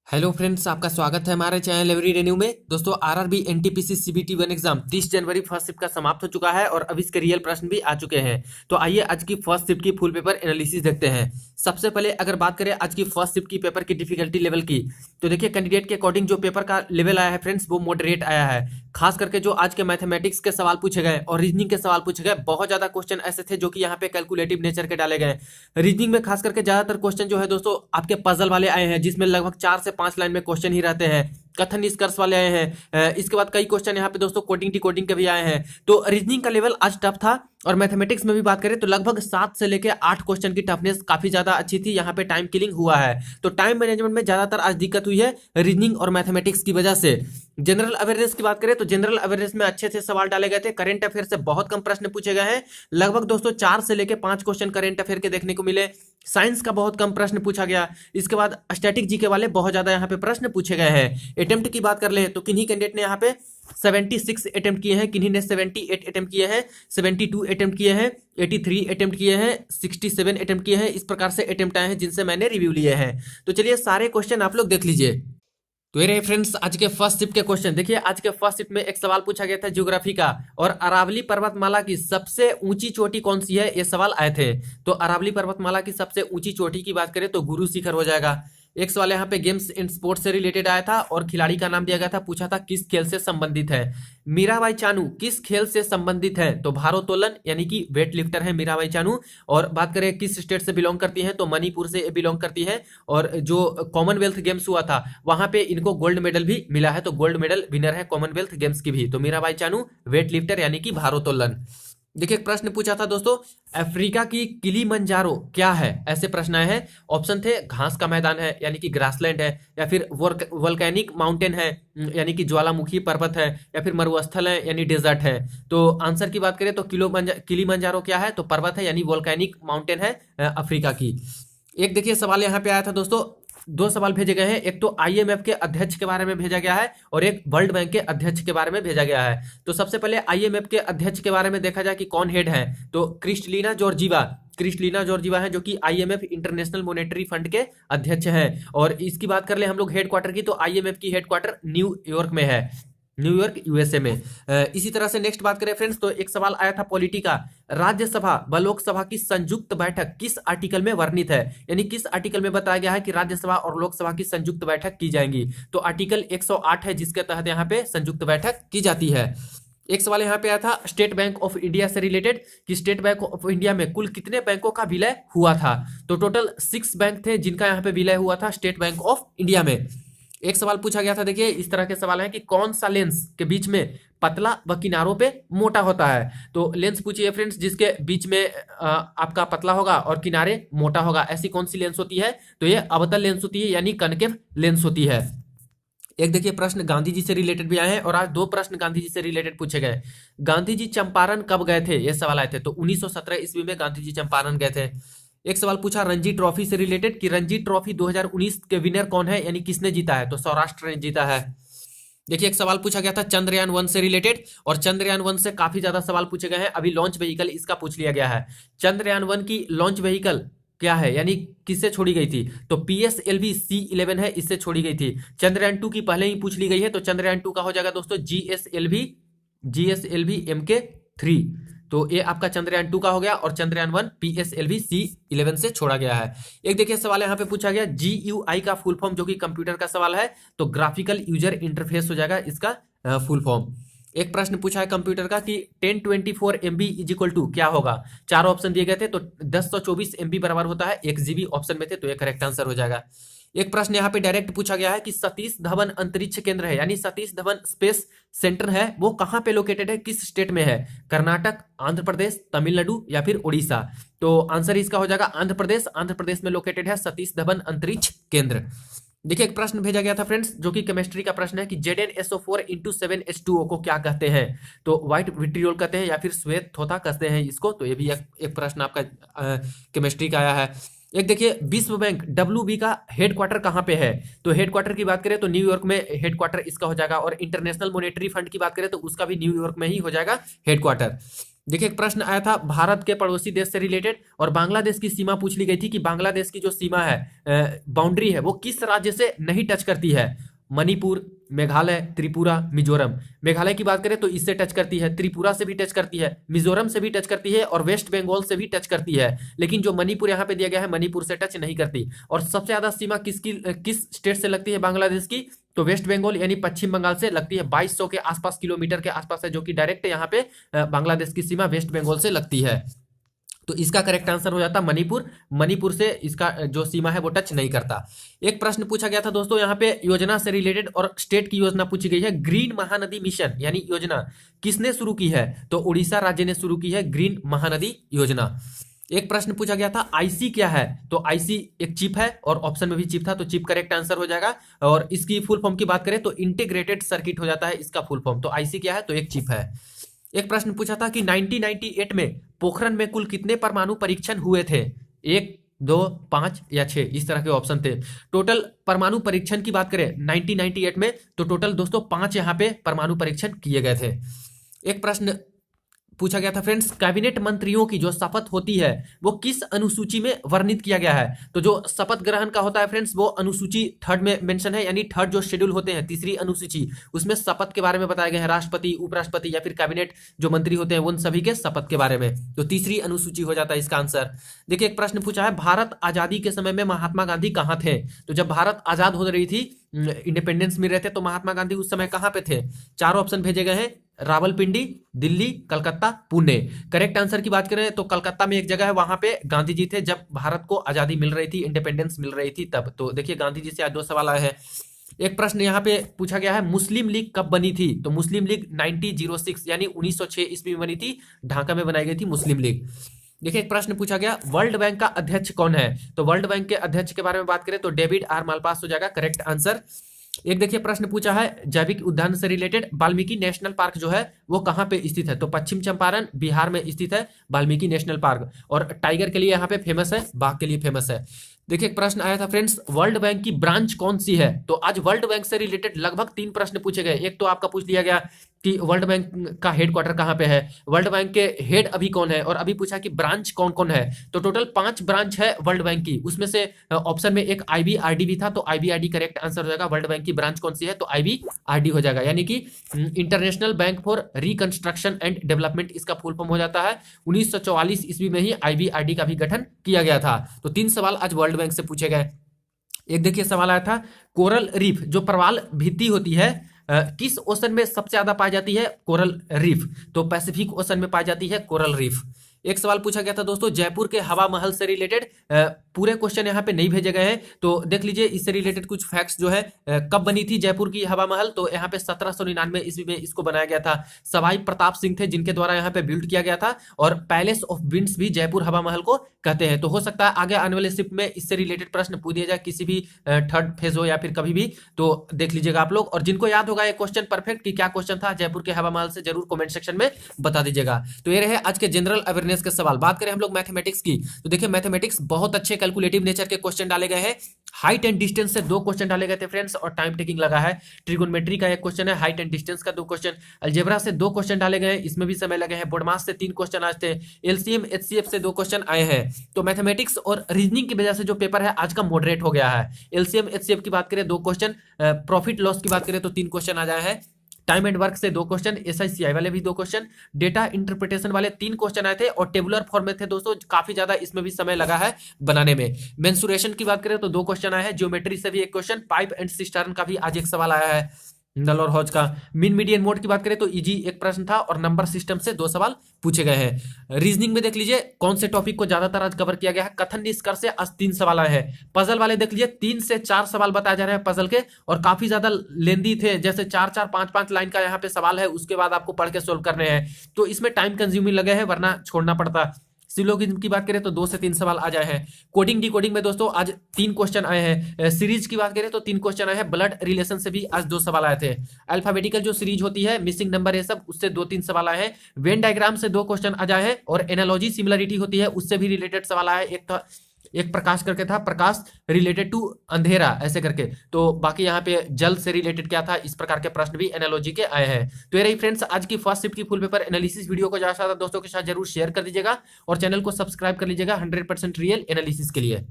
Hello friends, आपका स्वागत है हमारे चैनल एवरीडे न्यू में। दोस्तों, आरआरबी एनटीपीसी सीबीटी 1 एग्जाम 30 जनवरी फर्स्ट शिफ्ट का समाप्त हो चुका है और अब इसके रियल प्रश्न भी आ चुके हैं। तो आइए आज की फर्स्ट शिफ्ट की फुल पेपर एनालिसिस देखते हैं। सबसे पहले अगर बात करें आज की फर्स्ट शिफ्ट की पेपर की डिफिकल्टी लेवल की, तो देखिए कैंडिडेट के अकॉर्डिंग जो पेपर का लेवल आया है फ्रेंड्स, वो मॉडरेट आया है। खास करके जो आज के मैथमेटिक्स के सवाल पूछे गए और रीजनिंग के सवाल पूछे गए, बहुत ज्यादा क्वेश्चन ऐसे थे जो कि यहाँ पे कैलकुलेटिव नेचर के डाले गए। रीजनिंग में खास करके ज्यादातर क्वेश्चन जो है दोस्तों आपके पजल वाले आए हैं, जिसमें लगभग 4 से 5 लाइन में क्वेश्चन ही रहते हैं। कथन निष्कर्ष वाले आए हैं। इसके बाद कई क्वेश्चन यहाँ पे दोस्तों कोडिंग डिकोडिंग के भी आए हैं। तो रीजनिंग का लेवल आज टफ था। और मैथमेटिक्स में भी बात करें तो लगभग 7 से लेकर 8 क्वेश्चन की टफनेस काफी ज्यादा अच्छी थी। यहाँ पे टाइम किलिंग हुआ है, तो टाइम मैनेजमेंट में ज्यादातर आज दिक्कत हुई है रीजनिंग और मैथमेटिक्स की वजह से। जनरल अवेयरनेस की बात करें तो जनरल अवेयरनेस में अच्छे से सवाल डाले गए थे। करंट अफेयर से बहुत कम प्रश्न पूछे गए हैं। लगभग दोस्तों 4 से लेकर 5 क्वेश्चन करंट अफेयर के देखने को मिले। साइंस का बहुत कम प्रश्न पूछा गया। इसके बाद स्टैटिक जीके वाले बहुत ज्यादा यहाँ पे प्रश्न पूछे गए हैं। अटेम्प्ट की बात कर ले तो किन्हीं कैंडिडेट ने यहाँ पे 76 अटेम्प्ट किए हैं, किन्हीं ने 78 अटेम्प्ट किए हैं, 72 अटेम्प्ट किए हैं, 83 अटेम्प्ट किए हैं, 67 अटेम्प्ट किए हैं। इस प्रकार से अटेम्प्ट आए हैं जिनसे मैंने रिव्यू लिए हैं। तो चलिए सारे क्वेश्चन आप लोग देख लीजिए। तो ये रहे फ्रेंड्स आज के फर्स्ट शिफ्ट के क्वेश्चन। देखिए आज के फर्स्ट शिफ्ट में एक सवाल पूछा गया था ज्योग्राफी का, और अरावली पर्वतमाला की सबसे ऊंची चोटी कौन सी है, ये सवाल आए थे। तो अरावली पर्वतमाला की सबसे ऊंची चोटी की बात करें तो गुरु शिखर हो जाएगा। एक सवाल यहाँ पे गेम्स एंड स्पोर्ट्स से रिलेटेड आया था और खिलाड़ी का नाम दिया गया था, पूछा था किस खेल से संबंधित है। मीराबाई चानू किस खेल से संबंधित है, तो भारोत्तोलन यानी कि वेट लिफ्टर है मीराबाई चानू। और बात करें किस स्टेट से बिलोंग करती है, तो मणिपुर से बिलोंग करती है। और जो कॉमनवेल्थ गेम्स हुआ था वहां पे इनको गोल्ड मेडल भी मिला है, तो गोल्ड मेडल विनर है कॉमनवेल्थ गेम्स की भी। तो मीराबाई चानू वेट लिफ्टर यानी कि भारोत्तोलन। देखिए एक प्रश्न पूछा था दोस्तों, अफ्रीका की किलीमंजारो क्या है, ऐसे प्रश्न आए हैं। ऑप्शन थे घास का मैदान है यानी कि ग्रासलैंड है, या फिर वोल्केनिक माउंटेन है यानी कि ज्वालामुखी पर्वत है, या फिर मरुस्थल है यानी डेजर्ट है। तो आंसर की बात करें तो किलीमंजारो क्या है, तो पर्वत है यानी वोल्केनिक माउंटेन है अफ्रीका की। एक देखिए सवाल यहाँ पे आया था दोस्तों, 2 सवाल भेजे गए हैं। एक तो आईएमएफ के अध्यक्ष के बारे में भेजा गया है और एक वर्ल्ड बैंक के अध्यक्ष के बारे में भेजा गया है। तो सबसे पहले आईएमएफ के अध्यक्ष के बारे में देखा जाए कि कौन हेड है, तो क्रिस्टलीना जॉर्जीवा। क्रिस्टलीना जॉर्जीवा है जो कि आईएमएफ इंटरनेशनल मॉनेटरी फंड के अध्यक्ष हैं। और इसकी बात कर ले हम लोग हेडक्वार्टर की, तो आईएमएफ की हेडक्वार्टर न्यूयॉर्क में है, न्यूयॉर्क यूएसए में। इसी तरह से नेक्स्ट बात करें फ्रेंड्स, तो एक सवाल आया था पॉलिटी का, राज्यसभा व लोकसभा की संयुक्त बैठक किस आर्टिकल में वर्णित है, यानी किस आर्टिकल में बताया गया है कि राज्यसभा और लोकसभा की संयुक्त बैठक की जाएंगी। तो आर्टिकल 108 है जिसके तहत यहाँ पे संयुक्त बैठक की जाती है। एक सवाल यहाँ पे आया था स्टेट बैंक ऑफ इंडिया से रिलेटेड, कि स्टेट बैंक ऑफ इंडिया में कुल कितने बैंकों का विलय हुआ था। तो टोटल 6 बैंक थे जिनका यहाँ पे विलय हुआ था स्टेट बैंक ऑफ इंडिया में। एक सवाल पूछा गया था, देखिए इस तरह के सवाल है कि कौन सा लेंस के बीच में पतला व किनारों पे मोटा होता है। तो लेंस पूछिए फ्रेंड्स जिसके बीच में आपका पतला होगा और किनारे मोटा होगा, ऐसी कौन सी लेंस होती है, तो ये अवतल लेंस होती है यानी कनकेव लेंस होती है। एक देखिए प्रश्न गांधी जी से रिलेटेड भी आए हैं और आज 2 प्रश्न गांधी जी से रिलेटेड पूछे गए। गांधी जी चंपारण कब गए थे, ये सवाल आए थे। तो 1917 ईस्वी में गांधी जी चंपारण गए थे। एक सवाल पूछा रणजी ट्रॉफी से रिलेटेड, कि रणजी ट्रॉफी 2019 के विनर कौन है, यानी किसने जीता है, तो सौराष्ट्र ने जीता है। देखिए एक सवाल पूछा गया था चंद्रयान 1 से रिलेटेड, और चंद्रयान 1 से काफी ज्यादा सवाल पूछे गए हैं। अभी लॉन्च व्हीकल इसका पूछ लिया गया है। चंद्रयान 1 की लॉन्च व्हीकल क्या है, यानी किससे छोड़ी गई थी, तो PSLV C11 है, इससे छोड़ी गई थी। चंद्रयान 2 की पहले ही पूछ ली गई है, तो चंद्रयान 2 का हो जाएगा दोस्तों GSLV MK3। तो ये आपका चंद्रयान 2 का हो गया, और चंद्रयान 1 PSLV C11 से छोड़ा गया है। एक देखिए सवाल यहाँ पे पूछा गया GUI का फुल फॉर्म, जो कि कंप्यूटर का सवाल है, तो ग्राफिकल यूजर इंटरफेस हो जाएगा इसका फुल फॉर्म। एक प्रश्न पूछा है कंप्यूटर का कि 1024 MB इज इक्वल टू क्या होगा। 4 ऑप्शन दिए गए थे, तो 1024 MB बराबर होता है 1 GB ऑप्शन में थे, तो ये करेक्ट आंसर हो जाएगा। एक प्रश्न यहाँ पे डायरेक्ट पूछा गया है कि सतीश धवन अंतरिक्ष केंद्र है, यानी सतीश धवन स्पेस सेंटर है, वो कहाँ पे लोकेटेड है, किस स्टेट में है, कर्नाटक, आंध्र प्रदेश, तमिलनाडु या फिर उड़ीसा। तो आंसर इसका हो जाएगा आंध्र प्रदेश। आंध्र प्रदेश में लोकेटेड है सतीश धवन अंतरिक्ष केंद्र। देखिए एक प्रश्न भेजा गया था फ्रेंड्स, जो कि केमिस्ट्री का प्रश्न है कि ZnSO4 into 7H2O को क्या कहते हैं, तो व्हाइट विट्रियोल कहते हैं या फिर श्वेत थोथा कहते हैं इसको। तो ये भी एक प्रश्न आपका केमिस्ट्री का आया है। एक देखिए विश्व बैंक WB का हेडक्वार्टर कहाँ पे है, तो हेडक्वार्टर की बात करें तो न्यूयॉर्क में हेडक्वार्टर इसका हो जाएगा। और इंटरनेशनल मॉनेटरी फंड की बात करें तो उसका भी न्यूयॉर्क में ही हो जाएगा हेडक्वार्टर। देखिए एक प्रश्न आया था भारत के पड़ोसी देश से रिलेटेड, और बांग्लादेश की सीमा पूछ ली गई थी कि बांग्लादेश की जो सीमा है, बाउंड्री है, वो किस राज्य से नहीं टच करती है। मणिपुर, मेघालय, त्रिपुरा, मिजोरम। मेघालय की बात करें तो इससे टच करती है, त्रिपुरा से भी टच करती है, मिजोरम से भी टच करती है और वेस्ट बंगाल से भी टच करती है। लेकिन जो मणिपुर यहाँ पे दिया गया है, मणिपुर से टच नहीं करती। और सबसे ज्यादा सीमा किस स्टेट से लगती है बांग्लादेश की, तो वेस्ट बंगाल यानी पश्चिम बंगाल से लगती है। 2200 के आसपास किलोमीटर के आसपास है, जो कि डायरेक्ट यहाँ पे बांग्लादेश की सीमा वेस्ट बंगाल से लगती है। तो इसका करेक्ट आंसर हो जाता मणिपुर। मणिपुर से इसका जो सीमा है वो टच नहीं करता। एक प्रश्न पूछा गया था दोस्तों यहाँ पे योजना से रिलेटेड, और स्टेट की योजना पूछी गई है। ग्रीन महानदी मिशन यानी योजना किसने शुरू की है, तो उड़ीसा राज्य ने शुरू की है ग्रीन महानदी योजना। एक प्रश्न पूछा गया था आईसी क्या है, तो आईसी एक चिप है, और ऑप्शन में भी चिप था, तो चिप करेक्ट आंसर हो जाएगा। और इसकी फुल फॉर्म की बात करें तो इंटीग्रेटेड सर्किट हो जाता है इसका फुल फॉर्म। तो आईसी क्या है, तो एक चिप है। एक प्रश्न पूछा था कि 1998 में पोखरण में कुल कितने परमाणु परीक्षण हुए थे, 1, 2, 5 या 6, इस तरह के ऑप्शन थे। टोटल परमाणु परीक्षण की बात करें 1998 में, तो टोटल दोस्तों 5 यहाँ पे परमाणु परीक्षण किए गए थे। एक प्रश्न पूछा गया था फ्रेंड्स, कैबिनेट मंत्रियों की जो शपथ होती है वो किस अनुसूची में वर्णित किया गया है, तो जो शपथ ग्रहण का होता है फ्रेंड्स वो अनुसूची 3 में मेंशन है, यानी 3 जो शेड्यूल होते हैं, तीसरी अनुसूची, उसमें शपथ के बारे में बताया गया है। राष्ट्रपति, उपराष्ट्रपति या फिर कैबिनेट जो मंत्री होते हैं उन सभी के शपथ के बारे में, तो तीसरी अनुसूची हो जाता है इसका आंसर। देखिए एक प्रश्न पूछा है भारत आजादी के समय में महात्मा गांधी कहाँ थे, तो जब भारत आजाद हो रही थी, इंडिपेंडेंस मिल रहे थे, तो महात्मा गांधी उस समय कहां पे थे। 4 ऑप्शन भेजे गए हैं, रावलपिंडी, दिल्ली, कलकत्ता, पुणे। करेक्ट आंसर की बात करें तो कलकत्ता में एक जगह है, वहां पे गांधी जी थे जब भारत को आजादी मिल रही थी, इंडिपेंडेंस मिल रही थी तब। तो देखिए गांधी जी से आज 2 सवाल आए हैं। एक प्रश्न यहाँ पे पूछा गया है मुस्लिम लीग कब बनी थी, तो मुस्लिम लीग 1906 यानी 1906 ईस्वी में बनी थी, ढाका में बनाई गई थी मुस्लिम लीग। देखिए एक प्रश्न पूछा गया वर्ल्ड बैंक का अध्यक्ष कौन है, तो वर्ल्ड बैंक के अध्यक्ष के बारे में बात करें तो डेविड आर मालपास हो जाएगा करेक्ट आंसर। एक देखिए प्रश्न पूछा है जैविक उद्यान से रिलेटेड, वाल्मीकि नेशनल पार्क जो है वो कहां पे स्थित है, तो पश्चिम चंपारण बिहार में स्थित है वाल्मीकि नेशनल पार्क, और टाइगर के लिए यहाँ पे फेमस है, बाघ के लिए फेमस है। देखिए एक प्रश्न आया था फ्रेंड्स वर्ल्ड बैंक की ब्रांच कौन सी है, तो आज वर्ल्ड बैंक से रिलेटेड लगभग 3 प्रश्न पूछे गए। एक तो आपका पूछ लिया गया कि वर्ल्ड बैंक का हेडक्वार्टर कहाँ पे है, वर्ल्ड बैंक के हेड अभी कौन है, और अभी पूछा कि ब्रांच कौन कौन है। तो टोटल 5 ब्रांच है वर्ल्ड बैंक की, उसमें से ऑप्शन में एक आईबीआरडी भी था, तो आईबीआरडी करेक्ट आंसर हो जाएगा। वर्ल्ड बैंक की ब्रांच कौन सी है, तो आईबीआरडी हो जाएगा, यानी कि international bank for reconstruction and development इसका फुल फॉर्म हो जाता है। 1944 ईस्वी में ही आईबीआरडी का भी गठन किया गया था। तो 3 सवाल आज वर्ल्ड बैंक से पूछे गए। एक देखिए सवाल आया था कोरल रीफ जो प्रवाल भित्ति होती है किस ओशन में सबसे ज्यादा पाई जाती है, कोरल रीफ, तो पैसिफिक ओशन में पाई जाती है कोरल रीफ। एक सवाल पूछा गया था दोस्तों जयपुर के हवा महल से रिलेटेड, पूरे क्वेश्चन यहाँ पे नहीं भेजे गए हैं, तो देख लीजिए इससे रिलेटेड कुछ फैक्ट्स जो है, कब बनी थी जयपुर की हवा महल, तो यहाँ पे 1799 ईस्वी में इसको बनाया गया था। सवाई प्रताप सिंह थे जिनके द्वारा यहाँ पे बिल्ड किया गया था, और पैलेस ऑफ विंड्स भी जयपुर हवा महल को कहते हैं। तो हो सकता है आगे आने वाले शिफ्ट में इससे रिलेटेड प्रश्न पूछ दिया जाए, किसी भी 3rd फेज हो या फिर कभी भी, तो देख लीजिएगा आप लोग। और जिनको याद होगा ये क्वेश्चन परफेक्ट कि क्या क्वेश्चन था जयपुर के हवा महल से, जरूर कमेंट सेक्शन में बता दीजिएगा। तो ये रहे आज के जनरल अवेयरनेस के सवाल। बात करें हम लोग मैथमेटिक्स की, तो देखिए मैथमेटिक्स बहुत अच्छे कैलकुलेटिव नेचर के क्वेश्चन डाले गए हैं। हाइट एंड डिस्टेंस से 2 क्वेश्चन डाले गए थे फ्रेंड्स, और टाइम टेकिंग लगा है। ट्रिगोनोमेट्री का 1 क्वेश्चन है, हाइट एंड डिस्टेंस का 2 क्वेश्चन, अलजेब्रा से 2 क्वेश्चन डाले गए हैं, इसमें भी समय लगे हैं। बोर्डमास से 3 क्वेश्चन आए थे, एलसीएम एचसीएफ से 2 क्वेश्चन आए हैं। तो मैथमेटिक्स और रीजनिंग की वजह से जो पेपर है आज का मॉडरेट हो गया है। एलसीएम एचसीएफ की बात करें 2 क्वेश्चन, प्रॉफिट लॉस की बात करें तो 3 क्वेश्चन आ जाए हैं, टाइम एंड वर्क से 2 क्वेश्चन, एसआईसीआई वाले भी 2 क्वेश्चन, डेटा इंटरप्रिटेशन वाले 3 क्वेश्चन आए थे, और टेबुलर फॉर्म में थे दोस्तों, काफी ज्यादा इसमें भी समय लगा है बनाने में। मेंसुरेशन की बात करें तो 2 क्वेश्चन आए हैं, ज्योमेट्री से भी 1 क्वेश्चन, पाइप एंड सिस्टर्न का भी आज 1 सवाल आया है, नल और हौज का। मीन मीडियन मोड की बात करें तो इजी 1 प्रश्न था, और नंबर सिस्टम से 2 सवाल पूछे गए हैं। रीजनिंग में देख लीजिए कौन से टॉपिक को ज्यादातर आज कवर किया गया है, कथन निष्कर्ष से आज 3 सवाल आए हैं। पजल वाले देख लीजिए 3 से 4 सवाल बताए जा रहे हैं पजल के, और काफी ज्यादा लेंदी थे, जैसे 4-4, 5-5 लाइन का यहाँ पे सवाल है, उसके बाद आपको पढ़ के सोल्व करने हैं, तो इसमें टाइम कंज्यूमिंग लगे हैं, वरना छोड़ना पड़ता। सिलोगिज्म की बात करें तो 2 से 3 सवाल आ जाए हैं। कोडिंग डिकोडिंग में दोस्तों आज 3 क्वेश्चन आए हैं। सीरीज की बात करें तो 3 क्वेश्चन आए हैं। ब्लड रिलेशन से भी आज 2 सवाल आए थे। अल्फाबेटिकल जो सीरीज होती है, मिसिंग नंबर, ये सब, उससे 2-3 सवाल आए हैं। वेन डायग्राम से 2 क्वेश्चन आ जाए हैं, और एनालॉजी सिमिलरिटी होती है उससे भी रिलेटेड सवाल आया है। एक था एक प्रकाश करके था, प्रकाश रिलेटेड टू अंधेरा ऐसे करके। तो बाकी यहाँ पे जल से रिलेटेड क्या था, इस प्रकार के प्रश्न भी एनालॉजी के आए हैं। तो ये रही फ्रेंड्स आज की फर्स्ट शिफ्ट की फुल पेपर एनालिसिस वीडियो को ज्यादा से ज्यादा दोस्तों के साथ जरूर शेयर कर दीजिएगा और चैनल को सब्सक्राइब कर लीजिएगा 100% रियल एनालिसिस के लिए।